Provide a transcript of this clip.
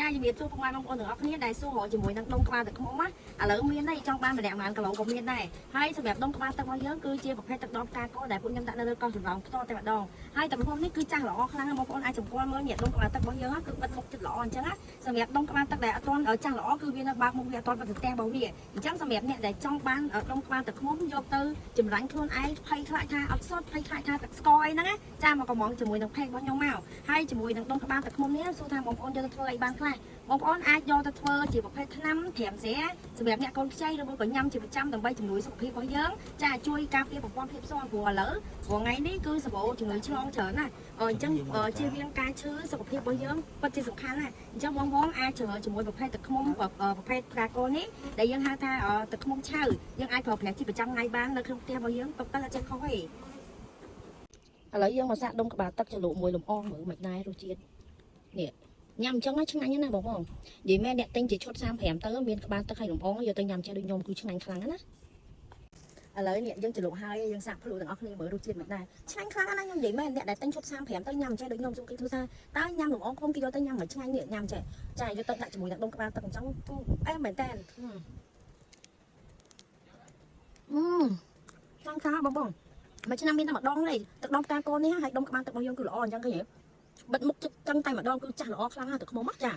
ចាជំរាបសួរពុកម៉ែបងប្អូនទាំងអស់គ្នាដែលសួរជាមួយនឹងដុំក្បាលទឹកខ្មុំណាឥឡូវមាននេះចង់បានម្នាក់ម៉ានគីឡូក៏មានដែរហើយសម្រាប់ដុំក្បាលទឹករបស់យើងគឺជាប្រភេទទឹកដមផ្កាកោដែលពួកខ្ញុំដាក់នៅលើកោះចម្លងផ្ទាល់តែម្ដងហើយទឹកខ្មុំនេះគឺចាស់ល្អខ្លាំងណាស់បងប្អូនអាចសម្គាល់មើលនេះដុំក្បាលទឹករបស់យើងគឺបិទមុខចិត្តល្អអញ្ចឹងណាសម្រាប់ដុំក្បាលទឹកដែលអត់ទាន់ចាស់ល្អគឺវានៅបើកមុខវាអត់ទាន់បិទស្ទះរបស់វាអញ្ចឹងសម្រាប់អ្នកដែលចង់បានដុំក្បាលទឹកខ្មុំយកទៅចម្រាញ់ខ្លួនឯងភ័យខ្លាចថាអត់សុទ្ធភ័យខ្លាចថាទឹកស្ករអីហ្នឹងណាចាមកកំងជាមួយនឹងផេករបស់ខ្ញុំមកហើយជាមួយនឹងដុំក្បាលទឹកខ្មុំនេះសួរថាបងប្អូនយកទៅធ្វើអីបានខ្លះបងប្អូនអាចយកទៅធ្វើជាប្រភេទថ្នាំត្រាំស្រាសម្រាប់អ្នកកូនខ្ចីឬក៏ញ៉ាំជាប្រចាំដើម្បីជំនួយសុខភាពរបស់យើងចាជួយការពារប្រព័ន្ធភាពស៊ាំព្រោះឥឡូវថ្ងៃនេះគឺសម្បូរជំងឺឆ្លងច្រើនណាស់អញ្ចឹងជៀសវាងការឈឺសុខភាពរបស់យើងពិតជាសំខាន់ណាស់អញ្ចឹងបងប្អូនអាចជ្រើសជាមួយប្រភេទទឹកខ្មុំប្រភេទផ្កាកូននេះដែលយើងហៅថាទឹកខ្មុំឆៅយើងអាចប្រើប្រាស់ជាប្រចាំថ្ងៃបាននៅក្នុងផ្ទះរបស់យើងទុកទៅអត់ចេះខុសទេឥឡូវយើងមកសាកដុំក្បាលទឹកជ្រលក់មួយលំអងមើលមិនដែររសជាតិនេះញ៉ាំអញ្ចឹងឆ្ងាញ់ណាស់បងប្អូននិយាយមែនអ្នកទិញជាឈុត35ទៅមានក្បាលទឹកហើយលំអងយកទៅញ៉ាំចេះដូចខ្ញុំគឺឆ្ងាញ់ខ្លាំងណាស់ឥឡូវនេះយើងជ្រលក់ហើយយើងសាកភ្លក់ទាំងអស់គ្នាមើលរសជាតិមិនដែរឆ្ងាញ់ខ្លាំងណាស់ខ្ញុំនិយាយមែនអ្នកដែលទិញឈុត35ទៅញ៉ាំចេះដូចខ្ញុំសុំគេធ្វើថាតើញ៉ាំលំអងខ្ញុំគេយកទៅញ៉ាំមិនឆ្ងាញ់នេះញ៉ាំចេះចាយកទៅដាក់ជាមួយនឹងដុំក្បាលទឹកអញ្ចឹងអែមែនតើឆ្ងាញ់ខ្លាំងបងប្អូនមួយឆ្នាំមានតែម្ដងទេទឹកដុំផ្កាកូននេះហើយដុំក្បាលទឹករបស់យើងគឺល្អអញ្ចឹងឃើញទេបិទមុខចឹងតែម្ដងគឺចាស់ល្អខ្លាំងណាស់ទឹកខ្មុំចា